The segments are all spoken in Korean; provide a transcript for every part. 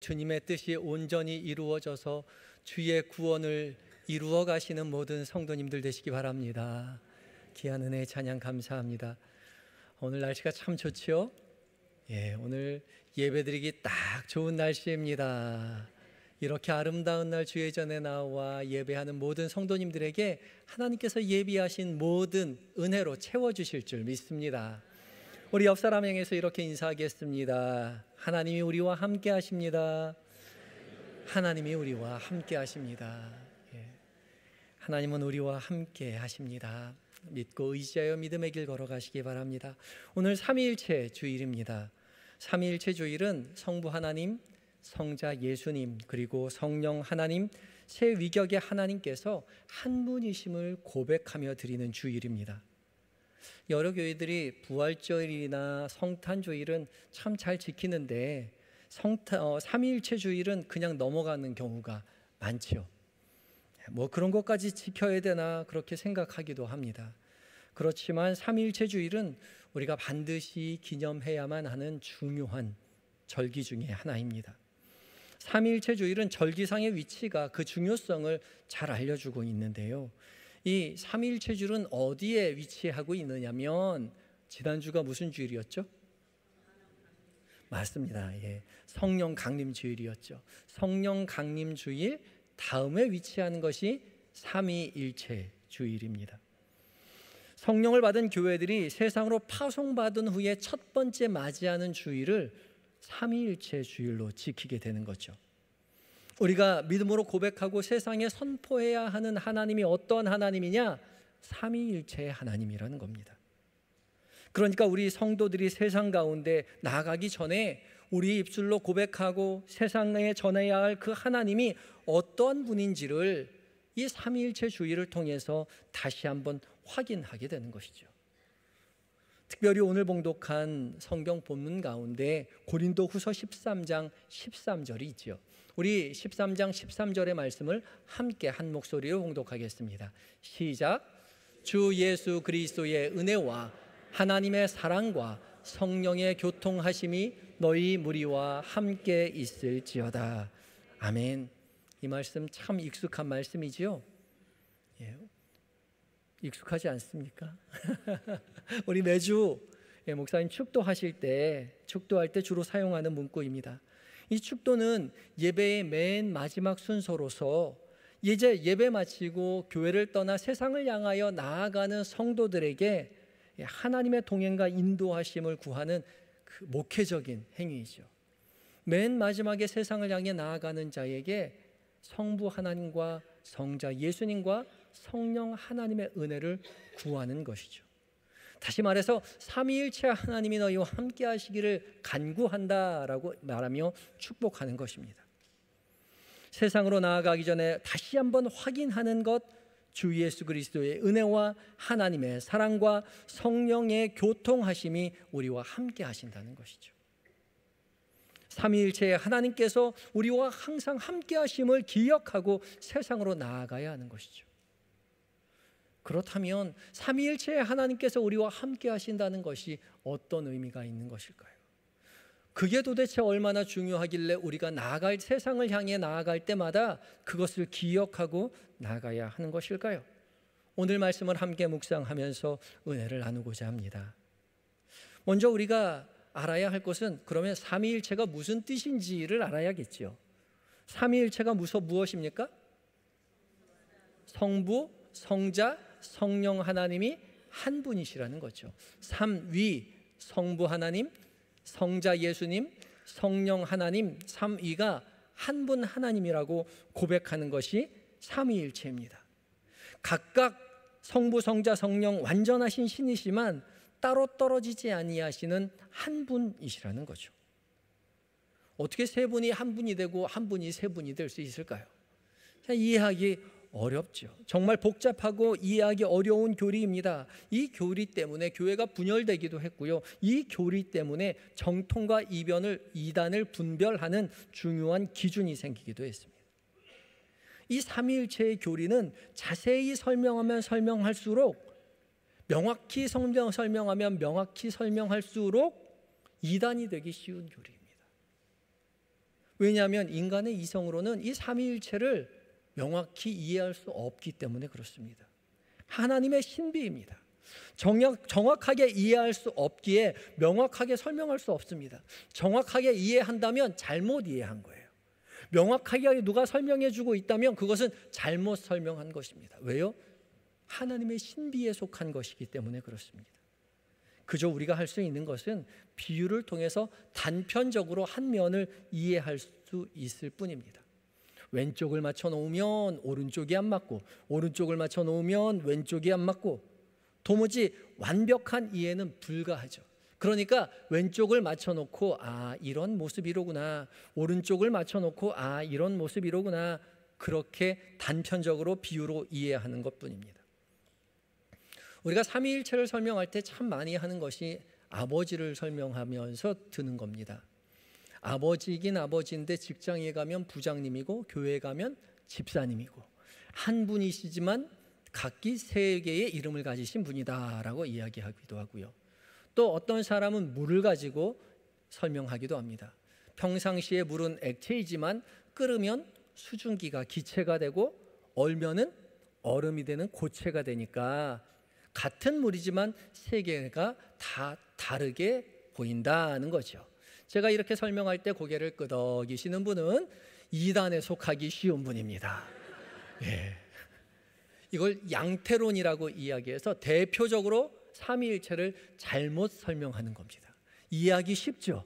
주님의 뜻이 온전히 이루어져서 주의 구원을 이루어 가시는 모든 성도님들 되시기 바랍니다. 귀한 은혜의 찬양 감사합니다. 오늘 날씨가 참 좋죠? 오늘 예배드리기 딱 좋은 날씨입니다. 이렇게 아름다운 날 주의 전에 나와 예배하는 모든 성도님들에게 하나님께서 예비하신 모든 은혜로 채워주실 줄 믿습니다. 우리 옆 사람 향해서 이렇게 인사하겠습니다. 하나님이 우리와 함께 하십니다. 하나님이 우리와 함께 하십니다. 하나님은 우리와 함께 하십니다. 믿고 의지하여 믿음의 길 걸어가시기 바랍니다. 오늘 삼위일체 주일입니다. 삼위일체 주일은 성부 하나님, 성자 예수님, 그리고 성령 하나님, 세 위격의 하나님께서 한 분이심을 고백하며 드리는 주일입니다. 여러 교회들이 부활주일이나 성탄주일은 참 잘 지키는데 삼위일체 주일은 그냥 넘어가는 경우가 많죠. 그런 것까지 지켜야 되나 그렇게 생각하기도 합니다. 그렇지만 삼위일체 주일은 우리가 반드시 기념해야만 하는 중요한 절기 중에 하나입니다. 삼위일체 주일은 절기상의 위치가 그 중요성을 잘 알려주고 있는데요. 이 삼위일체 주일은 어디에 위치하고 있느냐면 지난주가 무슨 주일이었죠? 맞습니다. 성령 강림 주일이었죠. 성령 강림 주일 다음에 위치하는 것이 삼위일체 주일입니다. 성령을 받은 교회들이 세상으로 파송받은 후에 첫 번째 맞이하는 주일을 삼위일체 주일로 지키게 되는 거죠. 우리가 믿음으로 고백하고 세상에 선포해야 하는 하나님이 어떤 하나님이냐? 삼위일체의 하나님이라는 겁니다. 그러니까 우리 성도들이 세상 가운데 나아가기 전에 우리 입술로 고백하고 세상에 전해야 할 그 하나님이 어떤 분인지를 이 삼위일체 주일을 통해서 다시 한번 확인하게 되는 것이죠. 특별히 오늘 봉독한 성경 본문 가운데 고린도후서 13장 13절이 있죠. 우리 13장 13절의 말씀을 함께 한 목소리로 봉독하겠습니다. 시작. 주 예수 그리스도의 은혜와 하나님의 사랑과 성령의 교통하심이 너희 무리와 함께 있을지어다. 아멘. 이 말씀 참 익숙한 말씀이지요. 익숙하지 않습니까? 우리 매주 목사님 축도할 때 주로 사용하는 문구입니다. 이 축도는 예배의 맨 마지막 순서로서 이제 예배 마치고 교회를 떠나 세상을 향하여 나아가는 성도들에게 하나님의 동행과 인도하심을 구하는 그 목회적인 행위이죠. 맨 마지막에 세상을 향해 나아가는 자에게 성부 하나님과 성자 예수님과 성령 하나님의 은혜를 구하는 것이죠. 다시 말해서 삼위일체 하나님이 너희와 함께 하시기를 간구한다라고 말하며 축복하는 것입니다. 세상으로 나아가기 전에 다시 한번 확인하는 것, 주 예수 그리스도의 은혜와 하나님의 사랑과 성령의 교통하심이 우리와 함께 하신다는 것이죠. 삼위일체의 하나님께서 우리와 항상 함께 하심을 기억하고 세상으로 나아가야 하는 것이죠. 그렇다면 삼위일체의 하나님께서 우리와 함께 하신다는 것이 어떤 의미가 있는 것일까요? 그게 도대체 얼마나 중요하길래 우리가 세상을 향해 나아갈 때마다 그것을 기억하고 나가야 하는 것일까요? 오늘 말씀을 함께 묵상하면서 은혜를 나누고자 합니다. 먼저 우리가 알아야 할 것은 그러면 삼위일체가 무슨 뜻인지를 알아야겠죠. 삼위일체가 무엇입니까? 성부, 성자, 성령 하나님이 한 분이시라는 거죠. 삼위, 성부 하나님, 성자 예수님, 성령 하나님, 삼위가 한 분 하나님이라고 고백하는 것이 삼위일체입니다. 각각 성부, 성자, 성령 완전하신 신이시만 따로 떨어지지 아니하시는 한 분이시라는 거죠. 어떻게 세 분이 한 분이 되고 한 분이 세 분이 될 수 있을까요? 이해하기 어렵죠. 정말 복잡하고 이해하기 어려운 교리입니다. 이 교리 때문에 교회가 분열되기도 했고요. 이 교리 때문에 정통과 이단을 분별하는 중요한 기준이 생기기도 했습니다. 이 삼위일체의 교리는 자세히 설명하면 설명할수록, 명확히 설명하면 명확히 설명할수록 이단이 되기 쉬운 교리입니다. 왜냐하면 인간의 이성으로는 이 삼위일체를 명확히 이해할 수 없기 때문에 그렇습니다. 하나님의 신비입니다. 정확하게 이해할 수 없기에 명확하게 설명할 수 없습니다. 정확하게 이해한다면 잘못 이해한 거예요. 명확하게 누가 설명해 주고 있다면 그것은 잘못 설명한 것입니다. 왜요? 하나님의 신비에 속한 것이기 때문에 그렇습니다. 그저 우리가 할 수 있는 것은 비유를 통해서 단편적으로 한 면을 이해할 수 있을 뿐입니다. 왼쪽을 맞춰 놓으면 오른쪽이 안 맞고, 오른쪽을 맞춰 놓으면 왼쪽이 안 맞고, 도무지 완벽한 이해는 불가하죠. 그러니까 왼쪽을 맞춰 놓고 이런 모습이로구나, 오른쪽을 맞춰 놓고 이런 모습이로구나, 그렇게 단편적으로 비유로 이해하는 것뿐입니다. 우리가 삼위일체를 설명할 때 참 많이 하는 것이 아버지를 설명하면서 드는 겁니다. 아버지이긴 아버지인데 직장에 가면 부장님이고 교회에 가면 집사님이고 한 분이시지만 각기 세 개의 이름을 가지신 분이다라고 이야기하기도 하고요. 또 어떤 사람은 물을 가지고 설명하기도 합니다. 평상시에 물은 액체이지만 끓으면 수증기가 기체가 되고 얼면은 얼음이 되는 고체가 되니까 같은 물이지만 세 개가 다 다르게 보인다는 거죠. 제가 이렇게 설명할 때 고개를 끄덕이시는 분은 이단에 속하기 쉬운 분입니다. 이걸 양태론이라고 이야기해서 대표적으로 삼위일체를 잘못 설명하는 겁니다. 이해하기 쉽죠.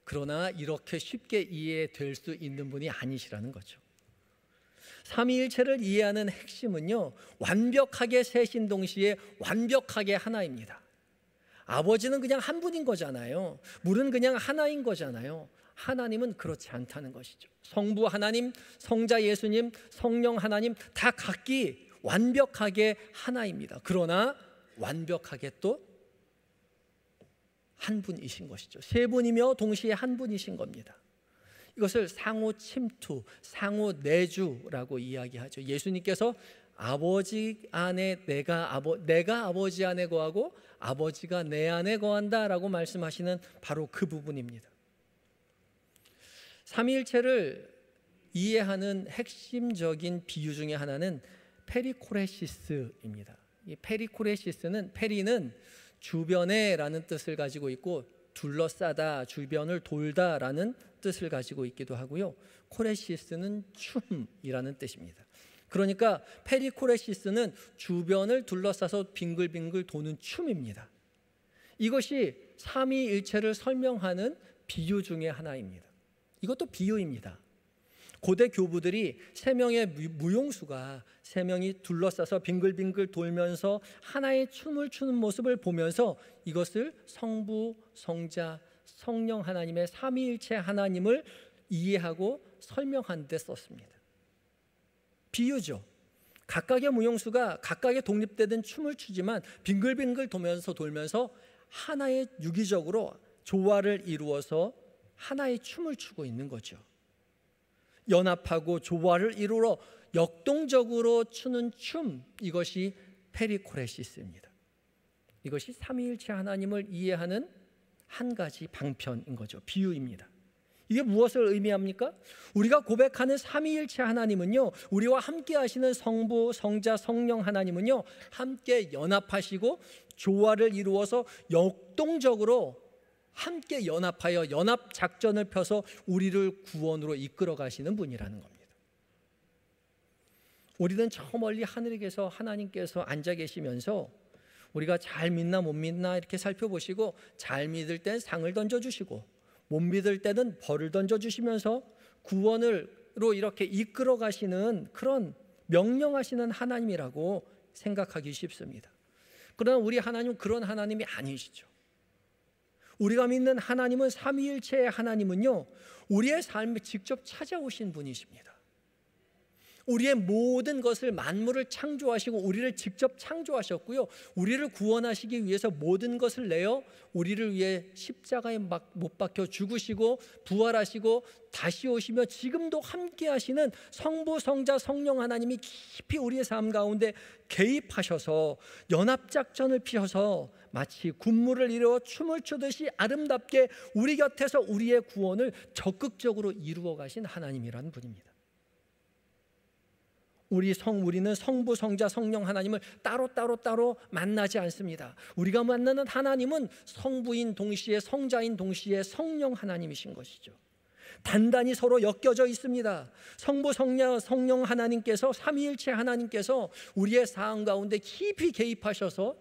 그러나 이렇게 쉽게 이해될 수 있는 분이 아니시라는 거죠. 삼위일체를 이해하는 핵심은요, 완벽하게 셋인 동시에 완벽하게 하나입니다. 아버지는 그냥 한 분인 거잖아요. 물은 그냥 하나인 거잖아요. 하나님은 그렇지 않다는 것이죠. 성부 하나님, 성자 예수님, 성령 하나님 다 각기 완벽하게 하나입니다. 그러나 완벽하게 또 한 분이신 것이죠. 세 분이며 동시에 한 분이신 겁니다. 이것을 상호 침투, 상호 내주라고 이야기하죠. 예수님께서 아버지 안에 내가 아버지 안에 거하고 아버지가 내 안에 거한다라고 말씀하시는 바로 그 부분입니다. 삼위일체를 이해하는 핵심적인 비유 중에 하나는 페리코레시스입니다. 이 페리코레시스는, 페리는 주변에라는 뜻을 가지고 있고 둘러싸다, 주변을 돌다라는 뜻을 가지고 있기도 하고요. 코레시스는 춤이라는 뜻입니다. 그러니까 페리코레시스는 주변을 둘러싸서 빙글빙글 도는 춤입니다. 이것이 삼위일체를 설명하는 비유 중에 하나입니다. 이것도 비유입니다. 고대 교부들이 세 명의 무용수가 세 명이 둘러싸서 빙글빙글 돌면서 하나의 춤을 추는 모습을 보면서 이것을 성부, 성자, 성령 하나님의 삼위일체 하나님을 이해하고 설명하는 데 썼습니다. 비유죠. 각각의 무용수가 각각의 독립되는 춤을 추지만 빙글빙글 돌면서 하나의 유기적으로 조화를 이루어서 하나의 춤을 추고 있는 거죠. 연합하고 조화를 이루어 역동적으로 추는 춤, 이것이 페리코레시스입니다. 이것이 삼위일체 하나님을 이해하는 한 가지 방편인 거죠. 비유입니다. 이게 무엇을 의미합니까? 우리가 고백하는 삼위일체 하나님은요, 우리와 함께 하시는 성부, 성자, 성령 하나님은요, 함께 연합하시고 조화를 이루어서 역동적으로 함께 연합하여 연합 작전을 펴서 우리를 구원으로 이끌어 가시는 분이라는 겁니다. 우리는 저 멀리 하늘에 계서 하나님께서 앉아 계시면서 우리가 잘 믿나 못 믿나 이렇게 살펴보시고 잘 믿을 땐 상을 던져주시고 못 믿을 때는 벌을 던져주시면서 구원으로 이렇게 이끌어 가시는 그런 명령하시는 하나님이라고 생각하기 쉽습니다. 그러나 우리 하나님은 그런 하나님이 아니시죠. 우리가 믿는 하나님은 삼위일체의 하나님은요, 우리의 삶에 직접 찾아오신 분이십니다. 우리의 모든 것을 만물을 창조하시고 우리를 직접 창조하셨고요. 우리를 구원하시기 위해서 모든 것을 내어 우리를 위해 십자가에 못 박혀 죽으시고 부활하시고 다시 오시며 지금도 함께 하시는 성부, 성자, 성령 하나님이 깊이 우리의 삶 가운데 개입하셔서 연합작전을 피워서 마치 군무를 이루어 춤을 추듯이 아름답게 우리 곁에서 우리의 구원을 적극적으로 이루어 가신 하나님이라는 분입니다. 우리는 성부, 성자, 성령 하나님을 따로 만나지 않습니다. 우리가 만나는 하나님은 성부인 동시에 성자인 동시에 성령 하나님이신 것이죠. 단단히 서로 엮여져 있습니다. 성부, 성령 하나님께서, 삼위일체 하나님께서 우리의 삶 가운데 깊이 개입하셔서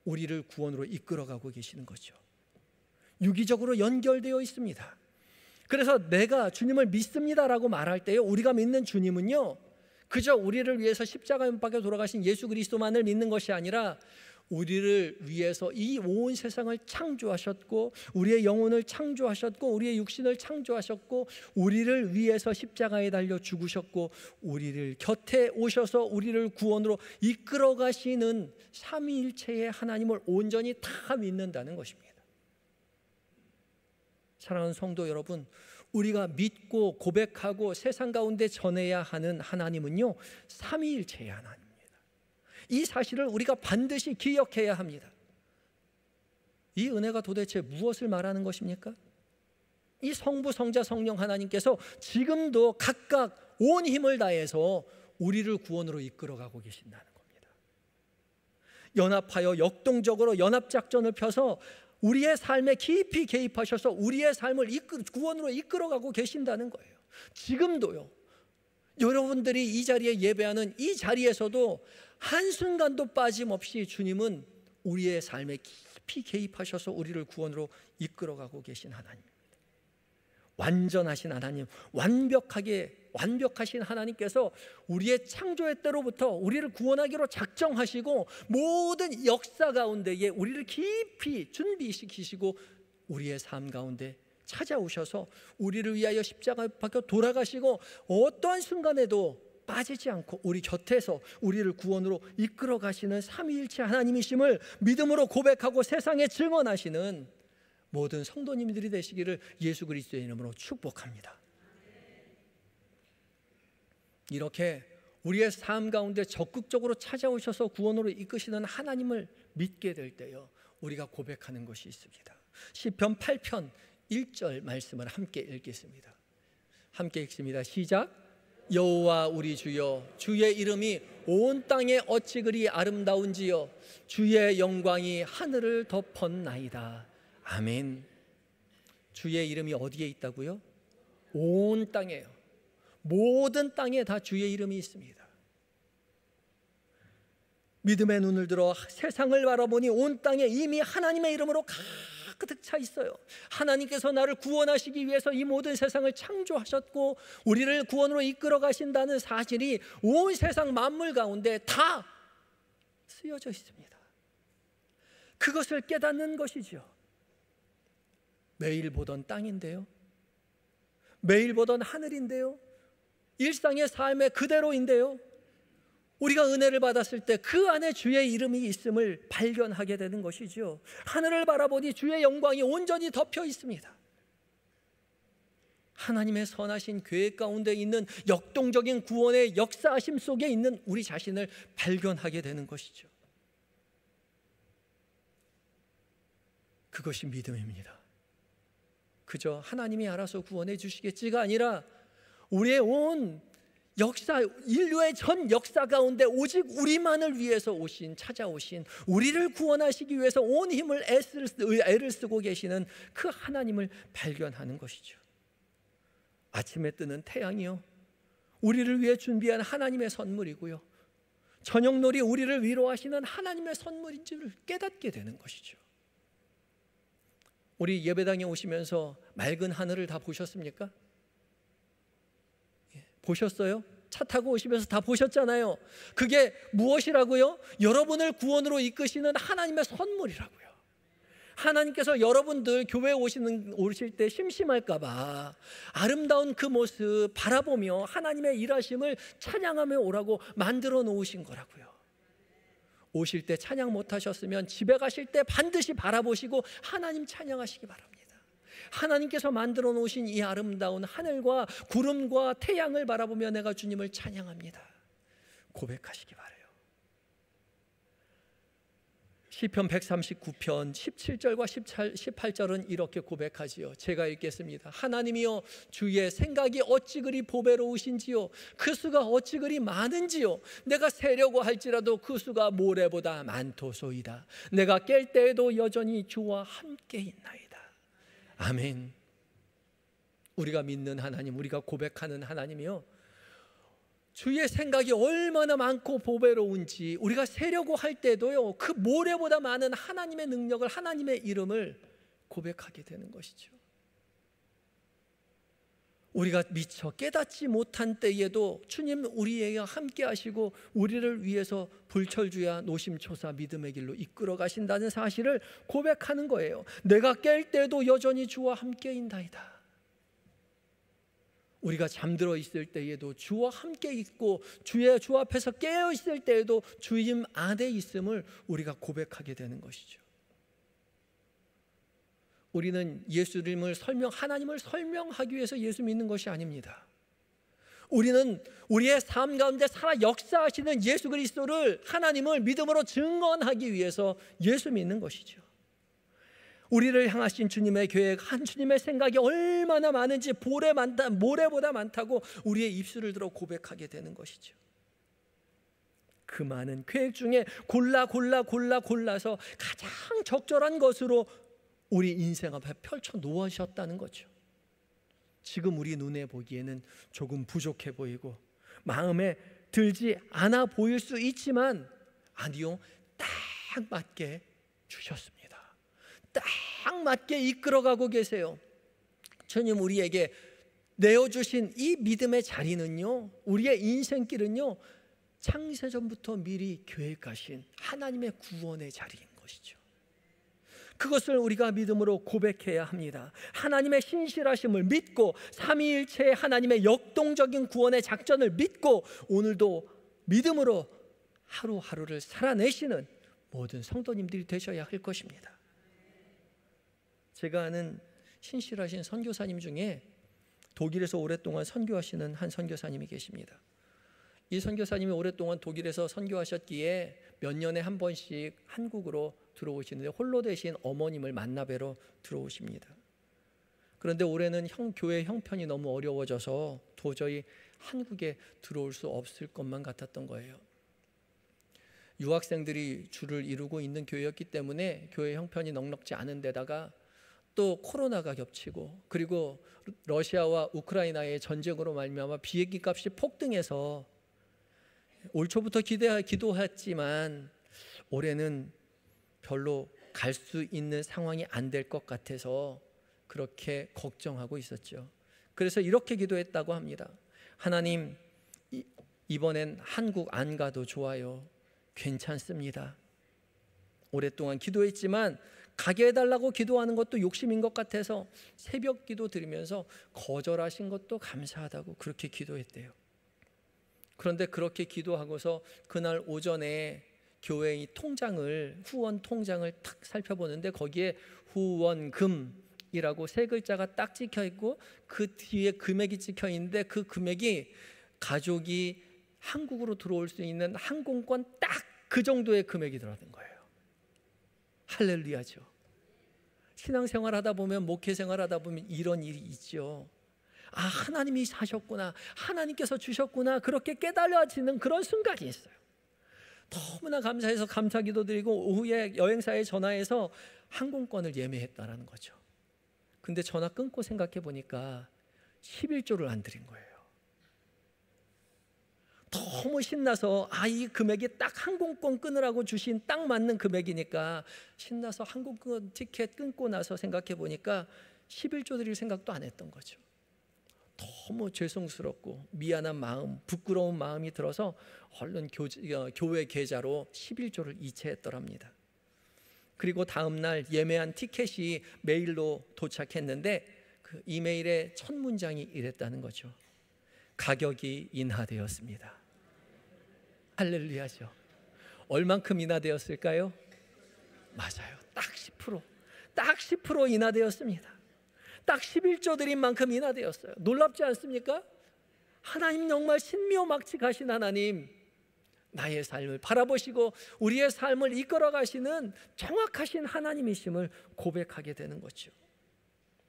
우리를 구원으로 이끌어가고 계시는 거죠. 유기적으로 연결되어 있습니다. 그래서 내가 주님을 믿습니다라고 말할 때요, 우리가 믿는 주님은요, 그저 우리를 위해서 십자가에 못 박혀 돌아가신 예수 그리스도만을 믿는 것이 아니라 우리를 위해서 이 온 세상을 창조하셨고 우리의 영혼을 창조하셨고 우리의 육신을 창조하셨고 우리를 위해서 십자가에 달려 죽으셨고 우리를 곁에 오셔서 우리를 구원으로 이끌어 가시는 삼위일체의 하나님을 온전히 다 믿는다는 것입니다. 사랑하는 성도 여러분, 우리가 믿고 고백하고 세상 가운데 전해야 하는 하나님은요, 삼위일체의 하나님입니다. 이 사실을 우리가 반드시 기억해야 합니다. 이 은혜가 도대체 무엇을 말하는 것입니까? 이 성부, 성자, 성령 하나님께서 지금도 각각 온 힘을 다해서 우리를 구원으로 이끌어가고 계신다는 겁니다. 연합하여 역동적으로 연합작전을 펴서 우리의 삶에 깊이 개입하셔서 우리의 삶을 구원으로 이끌어가고 계신다는 거예요. 지금도요. 여러분들이 이 자리에 예배하는 이 자리에서도 한순간도 빠짐없이 주님은 우리의 삶에 깊이 개입하셔서 우리를 구원으로 이끌어가고 계신 하나님입니다. 완전하신 하나님, 완벽하신 하나님께서 우리의 창조의 때로부터 우리를 구원하기로 작정하시고 모든 역사 가운데에 우리를 깊이 준비시키시고 우리의 삶 가운데 찾아오셔서 우리를 위하여 십자가에 박혀 돌아가시고 어떠한 순간에도 빠지지 않고 우리 곁에서 우리를 구원으로 이끌어 가시는 삼위일체 하나님이심을 믿음으로 고백하고 세상에 증언하시는 모든 성도님들이 되시기를 예수 그리스도의 이름으로 축복합니다. 이렇게 우리의 삶 가운데 적극적으로 찾아오셔서 구원으로 이끄시는 하나님을 믿게 될 때요, 우리가 고백하는 것이 있습니다. 시편 8편 1절 말씀을 함께 읽겠습니다. 함께 읽습니다. 시작. 여호와 우리 주여, 주의 이름이 온 땅에 어찌 그리 아름다운지요, 주의 영광이 하늘을 덮었나이다. 아멘. 주의 이름이 어디에 있다고요? 온 땅에요. 모든 땅에 다 주의 이름이 있습니다. 믿음의 눈을 들어 세상을 바라보니 온 땅에 이미 하나님의 이름으로 가득 차 있어요. 하나님께서 나를 구원하시기 위해서 이 모든 세상을 창조하셨고 우리를 구원으로 이끌어 가신다는 사실이 온 세상 만물 가운데 다 쓰여져 있습니다. 그것을 깨닫는 것이죠. 매일 보던 땅인데요, 매일 보던 하늘인데요, 일상의 삶의 그대로인데요, 우리가 은혜를 받았을 때 그 안에 주의 이름이 있음을 발견하게 되는 것이죠. 하늘을 바라보니 주의 영광이 온전히 덮여 있습니다. 하나님의 선하신 계획 가운데 있는 역동적인 구원의 역사하심 속에 있는 우리 자신을 발견하게 되는 것이죠. 그것이 믿음입니다. 그저 하나님이 알아서 구원해 주시겠지가 아니라 우리의 온 역사, 인류의 전 역사 가운데 오직 우리만을 위해서 찾아오신 우리를 구원하시기 위해서 온 힘을 애를 쓰고 계시는 그 하나님을 발견하는 것이죠. 아침에 뜨는 태양이요, 우리를 위해 준비한 하나님의 선물이고요, 저녁놀이 우리를 위로하시는 하나님의 선물인 줄을 깨닫게 되는 것이죠. 우리 예배당에 오시면서 맑은 하늘을 다 보셨습니까? 보셨어요? 차 타고 오시면서 다 보셨잖아요. 그게 무엇이라고요? 여러분을 구원으로 이끄시는 하나님의 선물이라고요. 하나님께서 여러분들 교회에 오실 때 심심할까 봐 아름다운 그 모습 바라보며 하나님의 일하심을 찬양하며 오라고 만들어 놓으신 거라고요. 오실 때 찬양 못하셨으면 집에 가실 때 반드시 바라보시고 하나님 찬양하시기 바랍니다. 하나님께서 만들어 놓으신 이 아름다운 하늘과 구름과 태양을 바라보며 내가 주님을 찬양합니다. 고백하시기 바라요. 시편 139편 17절과 18절은 이렇게 고백하지요. 제가 읽겠습니다. 하나님이여, 주의 생각이 어찌 그리 보배로우신지요, 그 수가 어찌 그리 많은지요. 내가 세려고 할지라도 그 수가 모래보다 많도소이다. 내가 깰 때에도 여전히 주와 함께 있나이다. 아멘. 우리가 믿는 하나님, 우리가 고백하는 하나님이요, 주의 생각이 얼마나 많고 보배로운지 우리가 세려고 할 때도요, 그 모래보다 많은 하나님의 능력을, 하나님의 이름을 고백하게 되는 것이죠. 우리가 미처 깨닫지 못한 때에도 주님 우리에게 함께 하시고 우리를 위해서 불철주야 노심초사 믿음의 길로 이끌어 가신다는 사실을 고백하는 거예요. 내가 깰 때도 여전히 주와 함께인다이다. 우리가 잠들어 있을 때에도 주와 함께 있고 주 앞에서 깨어 있을 때에도 주님 안에 있음을 우리가 고백하게 되는 것이죠. 우리는 예수님을 하나님을 설명하기 위해서 예수 믿는 것이 아닙니다. 우리는 우리의 삶 가운데 살아 역사하시는 예수 그리스도를, 하나님을 믿음으로 증언하기 위해서 예수 믿는 것이죠. 우리를 향하신 주님의 계획, 주님의 생각이 얼마나 많은지 모래보다 많다고 우리의 입술을 들어 고백하게 되는 것이죠. 그 많은 계획 중에 골라서 가장 적절한 것으로 우리 인생 앞에 펼쳐 놓으셨다는 거죠. 지금 우리 눈에 보기에는 조금 부족해 보이고 마음에 들지 않아 보일 수 있지만, 아니요, 딱 맞게 주셨습니다. 딱 맞게 이끌어가고 계세요. 주님 우리에게 내어주신 이 믿음의 자리는요, 우리의 인생길은요, 창세전부터 미리 계획하신 하나님의 구원의 자리인 것이죠. 그것을 우리가 믿음으로 고백해야 합니다. 하나님의 신실하심을 믿고 삼위일체의 하나님의 역동적인 구원의 작전을 믿고 오늘도 믿음으로 하루하루를 살아내시는 모든 성도님들이 되셔야 할 것입니다. 제가 아는 신실하신 선교사님 중에 독일에서 오랫동안 선교하시는 한 선교사님이 계십니다. 이 선교사님이 오랫동안 독일에서 선교하셨기에 몇 년에 한 번씩 한국으로 들어오시는데 홀로 되신 어머님을 만나 뵈러 들어오십니다. 그런데 올해는 교회 형편이 너무 어려워져서 도저히 한국에 들어올 수 없을 것만 같았던 거예요. 유학생들이 주를 이루고 있는 교회였기 때문에 교회 형편이 넉넉지 않은 데다가 또 코로나가 겹치고, 그리고 러시아와 우크라이나의 전쟁으로 말미암아 비행기 값이 폭등해서 올 초부터 기도했지만 올해는 별로 갈 수 있는 상황이 안 될 것 같아서 그렇게 걱정하고 있었죠. 그래서 이렇게 기도했다고 합니다. 하나님, 이번엔 한국 안 가도 좋아요. 괜찮습니다. 오랫동안 기도했지만 가게 해달라고 기도하는 것도 욕심인 것 같아서 새벽 기도 드리면서 거절하신 것도 감사하다고 그렇게 기도했대요. 그런데 그렇게 기도하고서 그날 오전에 교회의 후원 통장을 탁 살펴보는데 거기에 후원금이라고 세 글자가 딱 찍혀 있고 그 뒤에 금액이 찍혀 있는데 그 금액이 가족이 한국으로 들어올 수 있는 항공권 딱 그 정도의 금액이 들어간 거예요. 할렐루야죠. 신앙생활 하다 보면, 목회생활 하다 보면 이런 일이 있죠. 아, 하나님이 사셨구나, 하나님께서 주셨구나, 그렇게 깨달아지는 그런 순간이 있어요. 너무나 감사해서 감사기도 드리고 오후에 여행사에 전화해서 항공권을 예매했다라는 거죠. 근데 전화 끊고 생각해 보니까 11조를 안 드린 거예요. 너무 신나서 이 금액이 딱 항공권 끊으라고 주신 딱 맞는 금액이니까 신나서 항공권 티켓 끊고 나서 생각해 보니까 11조 드릴 생각도 안 했던 거죠. 너무 죄송스럽고 미안한 마음, 부끄러운 마음이 들어서 얼른 교회 계좌로 11조를 이체했더랍니다. 그리고 다음 날 예매한 티켓이 메일로 도착했는데 그 이메일의 첫 문장이 이랬다는 거죠. 가격이 인하되었습니다. 할렐루야죠. 얼만큼 인하되었을까요? 맞아요. 딱 10%. 딱 10% 인하되었습니다. 딱 11조 드린 만큼 인하되었어요. 놀랍지 않습니까? 하나님 정말 신묘막측하신 하나님, 나의 삶을 바라보시고 우리의 삶을 이끌어 가시는 정확하신 하나님이심을 고백하게 되는 거죠.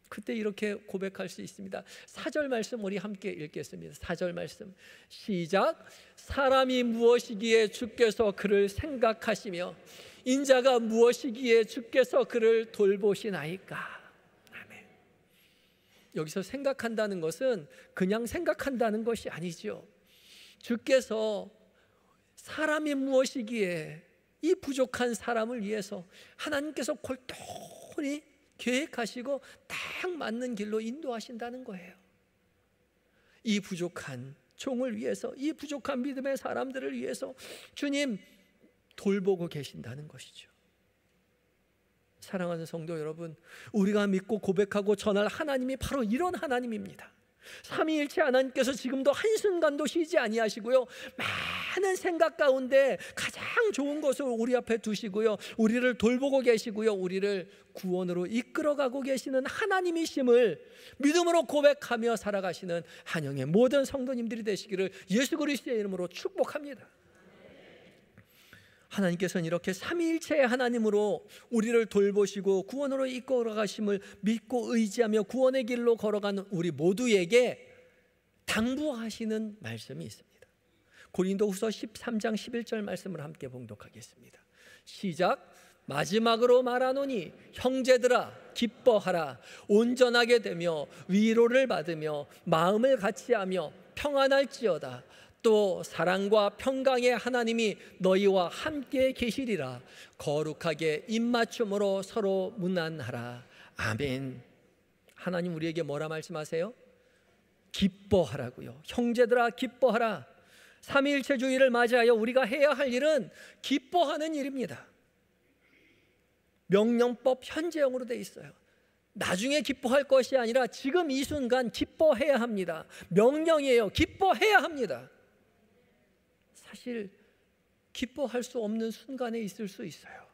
그때 이렇게 고백할 수 있습니다. 4절 말씀 우리 함께 읽겠습니다. 4절 말씀 시작. 사람이 무엇이기에 주께서 그를 생각하시며 인자가 무엇이기에 주께서 그를 돌보시나이까. 아멘. 여기서 생각한다는 것은 그냥 생각한다는 것이 아니죠. 주께서 사람이 무엇이기에 이 부족한 사람을 위해서 하나님께서 골똘히 계획하시고 딱 맞는 길로 인도하신다는 거예요. 이 부족한 종을 위해서, 이 부족한 믿음의 사람들을 위해서 주님 돌보고 계신다는 것이죠. 사랑하는 성도 여러분, 우리가 믿고 고백하고 전할 하나님이 바로 이런 하나님입니다. 삼위일체 하나님께서 지금도 한순간도 쉬지 아니하시고요, 많은 생각 가운데 가장 좋은 것을 우리 앞에 두시고요, 우리를 돌보고 계시고요, 우리를 구원으로 이끌어가고 계시는 하나님이심을 믿음으로 고백하며 살아가시는 한영의 모든 성도님들이 되시기를 예수 그리스도의 이름으로 축복합니다. 하나님께서는 이렇게 삼위일체의 하나님으로 우리를 돌보시고 구원으로 이끌어가심을 믿고 의지하며 구원의 길로 걸어가는 우리 모두에게 당부하시는 말씀이 있습니다. 고린도후서 13장 11절 말씀을 함께 봉독하겠습니다. 시작. 마지막으로 말하노니 형제들아 기뻐하라. 온전하게 되며 위로를 받으며 마음을 같이하며 평안할지어다. 또 사랑과 평강의 하나님이 너희와 함께 계시리라. 거룩하게 입맞춤으로 서로 문안하라. 아멘. 하나님 우리에게 뭐라 말씀하세요? 기뻐하라고요. 형제들아 기뻐하라. 삼위일체주의를 맞이하여 우리가 해야 할 일은 기뻐하는 일입니다. 명령법 현재형으로 되어 있어요. 나중에 기뻐할 것이 아니라 지금 이 순간 기뻐해야 합니다. 명령이에요. 기뻐해야 합니다. 사실 기뻐할 수 없는 순간에 있을 수 있어요.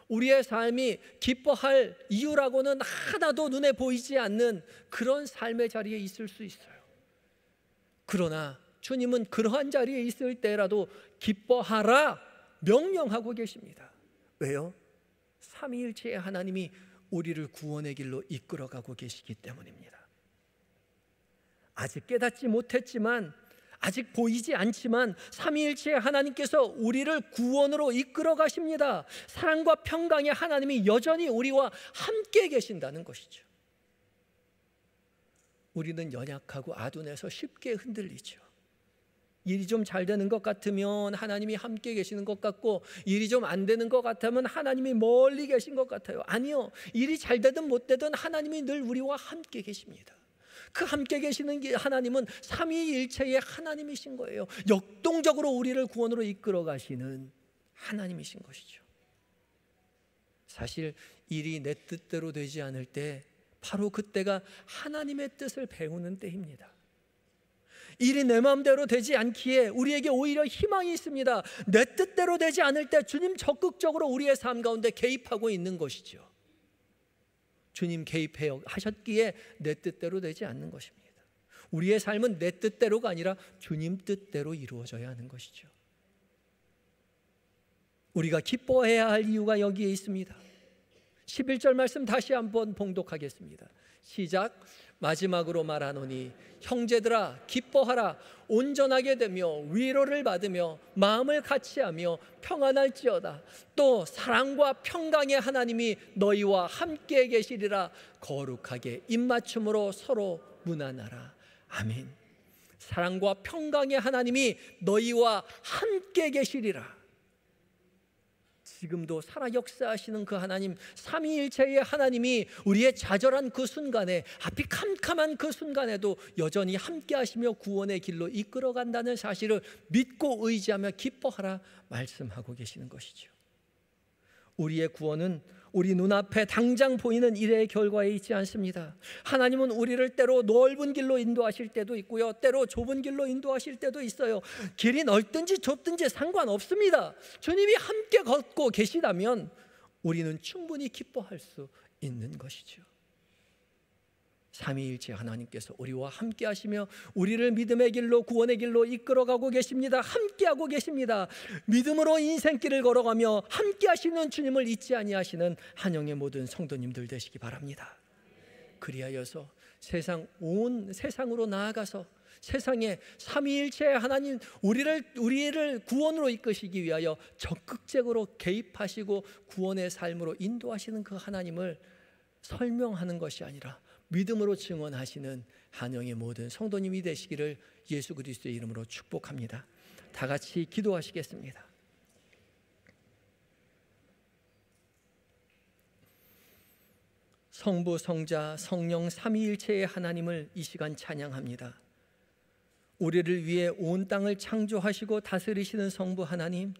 우리의 삶이 기뻐할 이유라고는 하나도 눈에 보이지 않는 그런 삶의 자리에 있을 수 있어요. 그러나 주님은 그러한 자리에 있을 때라도 기뻐하라 명령하고 계십니다. 왜요? 삼위일체의 하나님이 우리를 구원의 길로 이끌어가고 계시기 때문입니다. 아직 깨닫지 못했지만, 아직 보이지 않지만 삼위일체의 하나님께서 우리를 구원으로 이끌어 가십니다. 사랑과 평강의 하나님이 여전히 우리와 함께 계신다는 것이죠. 우리는 연약하고 아둔해서 쉽게 흔들리죠. 일이 좀 잘 되는 것 같으면 하나님이 함께 계시는 것 같고, 일이 좀 안 되는 것 같으면 하나님이 멀리 계신 것 같아요. 아니요, 일이 잘 되든 못 되든 하나님이 늘 우리와 함께 계십니다. 그 함께 계시는 하나님은 삼위일체의 하나님이신 거예요. 역동적으로 우리를 구원으로 이끌어 가시는 하나님이신 것이죠. 사실 일이 내 뜻대로 되지 않을 때 바로 그때가 하나님의 뜻을 배우는 때입니다. 일이 내 마음대로 되지 않기에 우리에게 오히려 희망이 있습니다. 내 뜻대로 되지 않을 때 주님 적극적으로 우리의 삶 가운데 개입하고 있는 것이죠. 주님 개입하셨기에 내 뜻대로 되지 않는 것입니다. 우리의 삶은 내 뜻대로가 아니라 주님 뜻대로 이루어져야 하는 것이죠. 우리가 기뻐해야 할 이유가 여기에 있습니다. 11절 말씀 다시 한번 봉독하겠습니다. 시작. 마지막으로 말하노니 형제들아 기뻐하라. 온전하게 되며 위로를 받으며 마음을 같이하며 평안할지어다. 또 사랑과 평강의 하나님이 너희와 함께 계시리라. 거룩하게 입맞춤으로 서로 문안하라. 아멘. 사랑과 평강의 하나님이 너희와 함께 계시리라. 지금도 살아 역사하시는 그 하나님, 삼위일체의 하나님이 우리의 좌절한 그 순간에, 앞이 캄캄한 그 순간에도 여전히 함께 하시며 구원의 길로 이끌어간다는 사실을 믿고 의지하며 기뻐하라 말씀하고 계시는 것이죠. 우리의 구원은 우리 눈앞에 당장 보이는 일의 결과에 있지 않습니다. 하나님은 우리를 때로 넓은 길로 인도하실 때도 있고요, 때로 좁은 길로 인도하실 때도 있어요. 길이 넓든지 좁든지 상관없습니다. 주님이 함께 걷고 계시다면 우리는 충분히 기뻐할 수 있는 것이죠. 삼위일체 하나님께서 우리와 함께 하시며 우리를 믿음의 길로, 구원의 길로 이끌어가고 계십니다. 함께하고 계십니다. 믿음으로 인생길을 걸어가며 함께 하시는 주님을 잊지 아니하시는 한영의 모든 성도님들 되시기 바랍니다. 그리하여서 온 세상으로 나아가서 세상에 삼위일체 하나님 우리를 구원으로 이끄시기 위하여 적극적으로 개입하시고 구원의 삶으로 인도하시는 그 하나님을 설명하는 것이 아니라 믿음으로 증언하시는 한영의 모든 성도님이 되시기를 예수 그리스도의 이름으로 축복합니다. 다 같이 기도하시겠습니다. 성부, 성자, 성령 삼위일체의 하나님을 이 시간 찬양합니다. 우리를 위해 온 땅을 창조하시고 다스리시는 성부 하나님,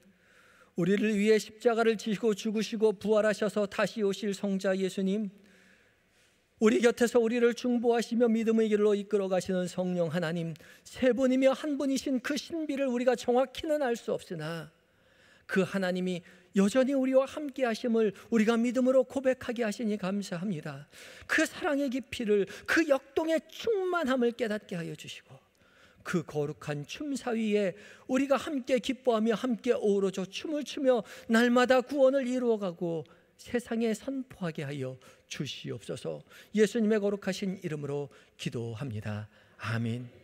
우리를 위해 십자가를 지시고 죽으시고 부활하셔서 다시 오실 성자 예수님, 우리 곁에서 우리를 중보하시며 믿음의 길로 이끌어 가시는 성령 하나님, 세 분이며 한 분이신 그 신비를 우리가 정확히는 알 수 없으나 그 하나님이 여전히 우리와 함께 하심을 우리가 믿음으로 고백하게 하시니 감사합니다. 그 사랑의 깊이를, 그 역동의 충만함을 깨닫게 하여 주시고 그 거룩한 춤사 위에 우리가 함께 기뻐하며 함께 어우러져 춤을 추며 날마다 구원을 이루어가고 세상에 선포하게 하여 주시옵소서. 예수님의 거룩하신 이름으로 기도합니다. 아멘.